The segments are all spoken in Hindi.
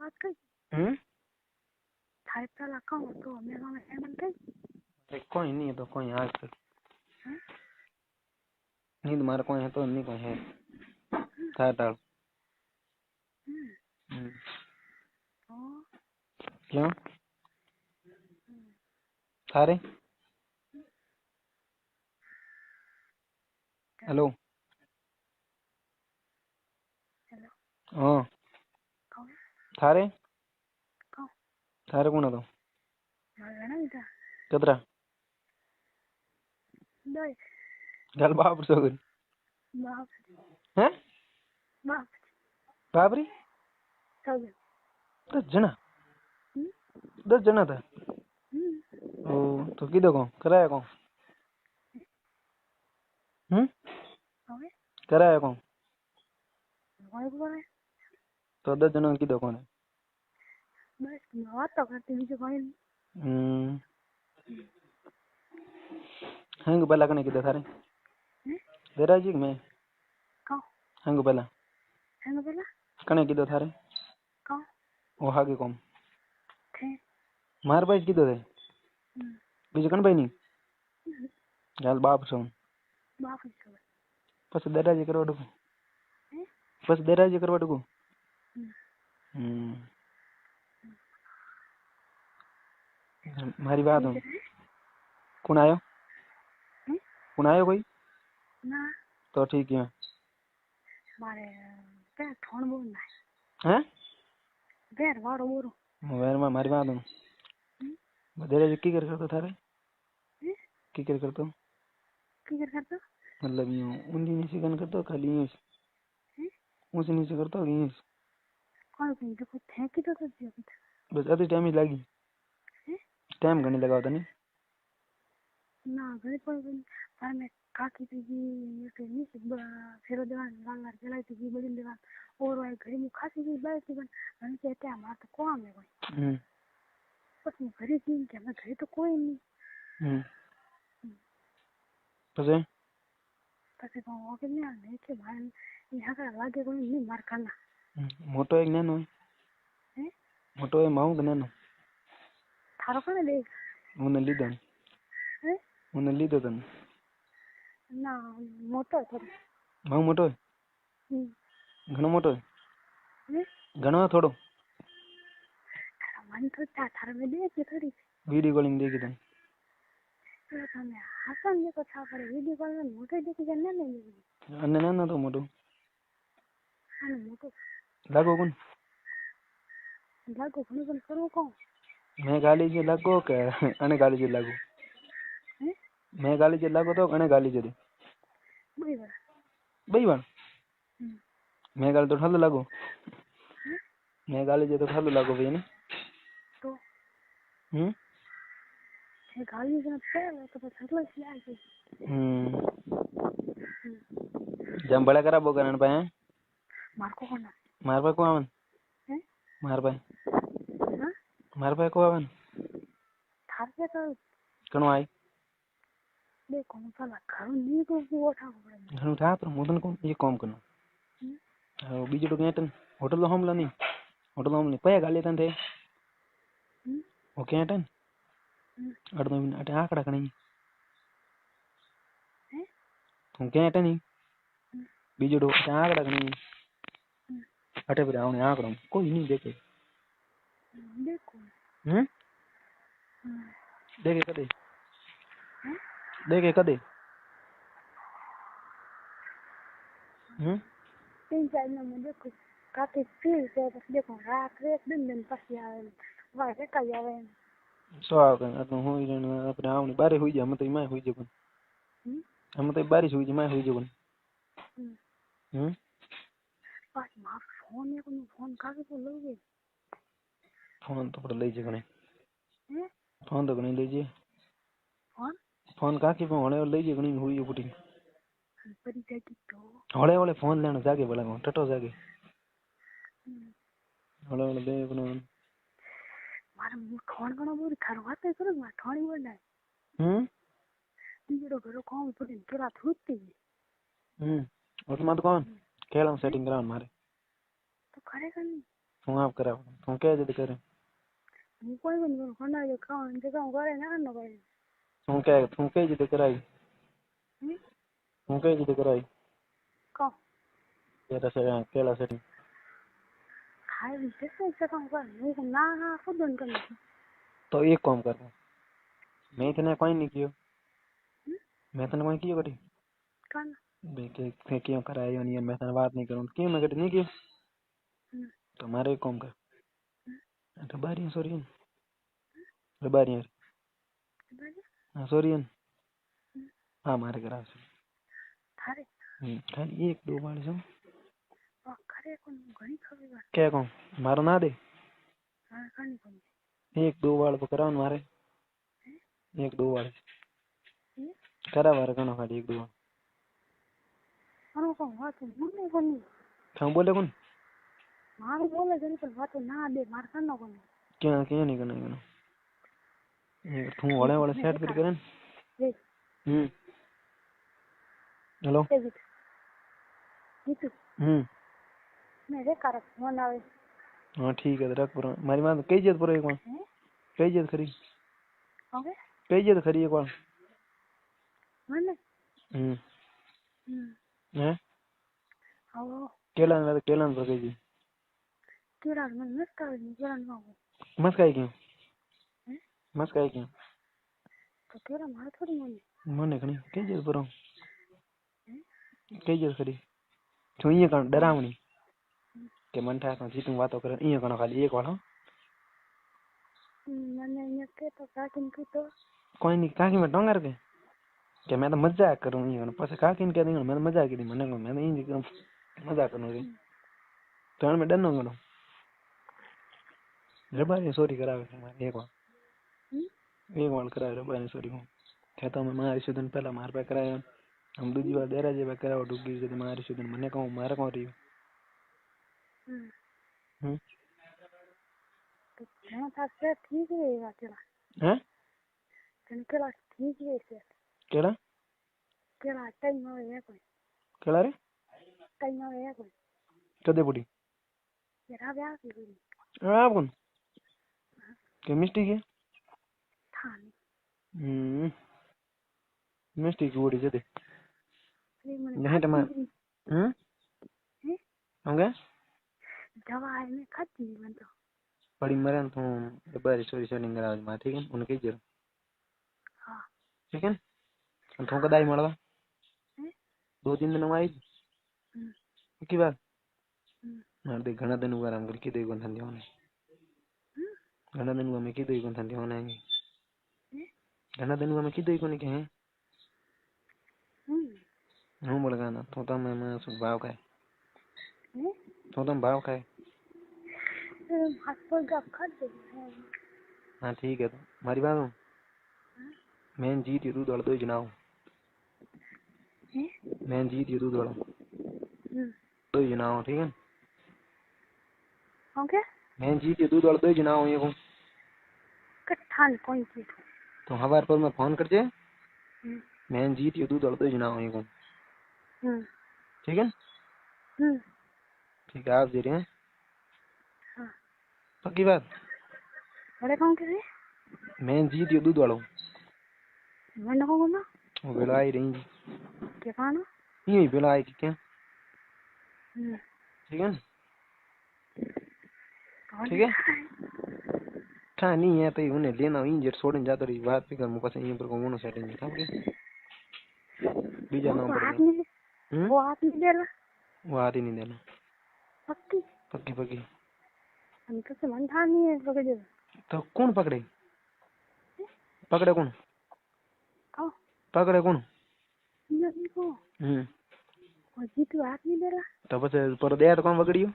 बात कही थारे पहला कहूँ तो मेरा में हेमंत कही कोई नहीं है तो कोई आज तक नींद मार कोई है तो नहीं कोई है टाल क्यों थारे हेलो हाँ थारे थारे कौन है तो कतरा गल बाप सो गई हैं बाबरी 10 जना था ओ तो किधर कौन कराया कौन कराया कौन तो 10 जना किधर कौन है हंग पहला कने किधर थारे देरा जी मैं हंग पहला कने किधर थारे ओ हागे कौन मार भाई किधर है बीजे कन भाई नहीं गल बाप सो बस देरा जी करवा डको बस देरा जी करवा डको मारी बात हूँ कौन आयो कोई तो ठीक है मारे पैर ठोन बोलना हैं पैर वाड़ो बोरो मोबाइल में मारी बात हूँ देरा जी की करतो थारे की करतो मतलब यूं ऊंची नीचे कन करतो खाली यूं ऊंची नीचे करतो यूं कौन कहीं देखो थैंक यू तो दियो बस अभी टाइम ही लगी टाइम घनी लगा होता नहीं ना घरे पर मैं काकी थी ये तो नहीं फिर दीवान लाल लाल जलाई थी बड़ी दीवान और वो घरे में खासी की बात थी बन हम कहते हैं हमारा तो कौन है कोई बस मैं घरे थी क्या मैं घरे तो कोई नहीं पसे वो के नहीं आने के भाई यहाँ का लागे कोई नहीं मार खाना मोटो एक नैनो है मोटो है माऊ नैनो थारो कने दे उन्हें लीधो तन ना मोटो है थोड़ो माऊ मोटो है घणो मोटो है घणो थोड़ो मन तो थारे में देख थोड़ी वीडियो कॉलिंग देखी तन તમે હાસન ને તો છા પડે વિડિયો કોલ માં મોટો દેખી જને ને अन्य नैनो तो मोटो અને મોટો लागो कौन લાગો ઘણું પણ કરવું કોણ मैं गाली जे लागो के अने गाली जे लागो मैं गाली जे लागो तो अने गाली जे दे बई बार मैं गाली तो ठालो लागो मैं गाली जे तो ठालो लागो भाई ने तो ये गाली से पहले तो सटलो से आ गई जम बड़ा करा बो करन पे मार को कोना मार पे को आवन मार पे को आवन थार के तो कनो आई देखो साला घर नहीं को वो उठा पड़े घणो था पर मोदन को ये काम करनो बीजो तो केटन होटल तो हमला नहीं होटल हम नहीं पया गाली तन थे ओ केटन अड़नो अटे आकड़ा कणी तुम केटन नहीं बीजो तो अटे आकड़ा कणी अटे पर आवने आकड़ो कोई नहीं देखे देखो देखे कदे तीन चार में देखो काफी फील से बस देखो रात रेत दिन पास आवे वारे का आवे सो आवे तो होई जण अपने आवने बारे होई जा मत मैं होई जबन हम तो बारिश हुई मैं होई जबन पास मार फोन ने को फोन काके को लोगे फोन तो पड़ ले जे कने फोन तो कने ले जे फोन काके पे होने ले जे कने हुई बुटी परी जागी तो होले फोन लेनो जागे बोला टटो जागे होले दे बनो मारे फोन कनो बोल थारो बात करो मैं थोड़ी बोल है तीजो घरो काम पड़ी केरा थूती और मत कौन केला सेटिंग करान मारे तो करेगा नहीं તું આપ કરાવ તું કે જતી કરે હું કોઈ પણ કરું ઘણા જે કામ કરે ના ન કરે તું કે જતી કરાવી તું કે જતી કરાવી કહો કેળા સેટિંગ ખાઈ જશે કામ કરે નહીં ના હા ખુદ ન કરી તો એક કામ કર મેં તને કોઈ નહીં કયો मैं तने कोई कियो कटी કાન बे के क्यों करायो नहीं मैं तने बात नहीं करूं क्यों मैं कटी नहीं कियो तो मारे एक काम कर रबारी सॉरी रबारी हां सॉरी हां मारे करा છે થારે ખાલી એક દો વાળી છો ખરે કોણ ઘણી ખબર કે કોમ મારો ના દે હા કાની કોણ એક દો વાળ પર કરાવવાનું મારે એક દો વાળ કરાવવા ઘણો ખાલી એક દો મારો કોણ વાત બોલે કોણ કામ બોલે કોણ મારું બોલે છે પણ વાત ના દે માર કાનો કોણ ક્યાં ક્યાં નહીં કરना ये तू वाले वाले सेट कर करे हेलो जीतू मेरे कारक फोन आवे हां ठीक है रख पर मारी मां कई जेत पर एक बार कई जेत खरी ओके कई जेत खरी एक बार મને हैं આવો केला पर कई जी કેળા મને મસ્ત આવે કેળા નો मस्त काई क्यों मस्त काई क्यों તો કેળા મારે થોડી મને ઘણી કઈ જેત પર કઈ જેત ખરી જો અહીંયા કાં ડરાવણી કે મન થાય તો જીતું વાતો કરે અહીંયા કાં ખાલી એક વાર મને અહીંયા કે તો કાકીને કીધો કોઈ નહીં કાકી में डोंगर के मैं तो मजाक करूं ये પછી કાકી ને કહે मैं तो मजाक की મને मैं तो मजाक करूं रे तो मैं डरनो गनो रबारी सॉरी करावे एक बार करावे रबारी सॉरी को कहता मैं मारी सुधन पहला मार पे कराया हम दूसरी बार देरा जे पे कराओ डूबी से मारी सुधन मने कहूं मारे कौन रही तो मैं था ठीक है केला हैं केला ठीक है से केड़ा केला टाइम आवे कोई केड़ा रे टाइम आवे कोई कदे पड़ी जरा ब्याह की कोई आप कौन केमिस्ट्री के थानी मिस्टी की बड़ी जदे नहीं टमार होंगे दवा है मैं खाती नहीं बनता बड़ी मरन तो रबारी सॉरी सेटिंग करा मा ठीक है उनके जर हां ठीक है तो कदाई મળવા 2-3 दिन में आई की बात मार दे घना दिन हुआ राम करके दे कोन धंधे होने घना दिन हुआ मैं की दे कोन धंधे होने घना दिन हुआ मैं की दे कोन के हैं हूं बोल गाना तो मैं सुन भाव का तो तुम भाव का है हाथ पर गप कर दे हां ठीक है तो मारी बात हूं मैं जीत तू दौड़ दो जनाओ मैं जीत तू दौड़ दो जनाओ ठीक है ओके मैं जीत तू दौड़ दो जनाओ ये को कठान कोई की तो हवार पर मैं फोन कर दे मैं जीत तू दौड़ दो जनाओ ये को ठीक है ठीक है आप दे रहे हैं हां पक्की बात बड़े कौन के मैं जीत दूध वालों मैं कौन ना वो बेला आई रही क्या खाना ये बेला आई क्या ठीक है ठीक है कहाँ नहीं है तो उन्हें लेना इंजर छोड़ने जाता रही बात भी कर मुझे पसंद ये पर कौन सा सेटिंग था क्या बीजा नाम पर वो हाथ नहीं देना वो हाथ ही नहीं देना पक्की पक्की पक्की हम तो समझ था नहीं है पकड़ दे तो कौन पकड़े पकड़े कौन आओ पकड़े कौन नहीं को और जी तू हाथ नहीं दे रहा तो बस पर दे तो कौन पकड़ियो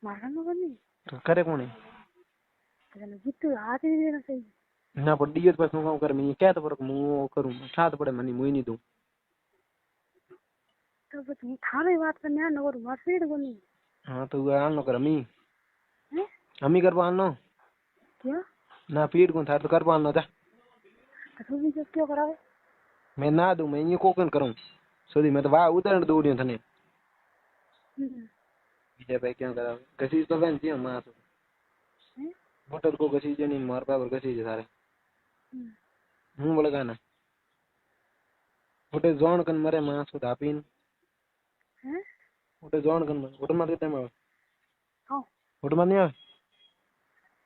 मारा ना नहीं तो करे कौन है तो जी तू हाथ नहीं देना सही ना पर दियो तो बस मैं कर मैं क्या तो पर मैं करूं साथ पड़े मनी मुई नहीं दूं तो बस मैं थारे बात करने ना और मरसीड को नहीं हां तो आन लो कर अमी कर पान नो क्या ना पीड़ को था तो कर पान नो जा तो भी जो क्यों करावे मैं ना दूं मैं ये कोकन करूं सोदी मैं तो वाह उतरण दूं थने બીજા ભાઈ ક્યાં કરાવે ઘસી તો બેન ત્યાં માસ મોટર को घसी जो नहीं मार पावर घसी जे सारे હું બોલે ગાના મોટે જોણ કન મરે માસ को धापीन મોટે જોણ કન હોટલ માં કેતે માં हाँ હોટલ માં नहीं આવે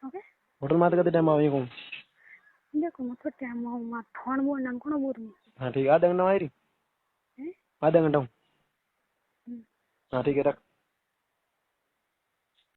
ओके होटल में कितने टाइम आवे को देखो मैं तो टाइम हूं मैं फोन बोल नाम कोना बोल रही हां ठीक है आधा घंटा आ रही आधा घंटा हां ठीक है रख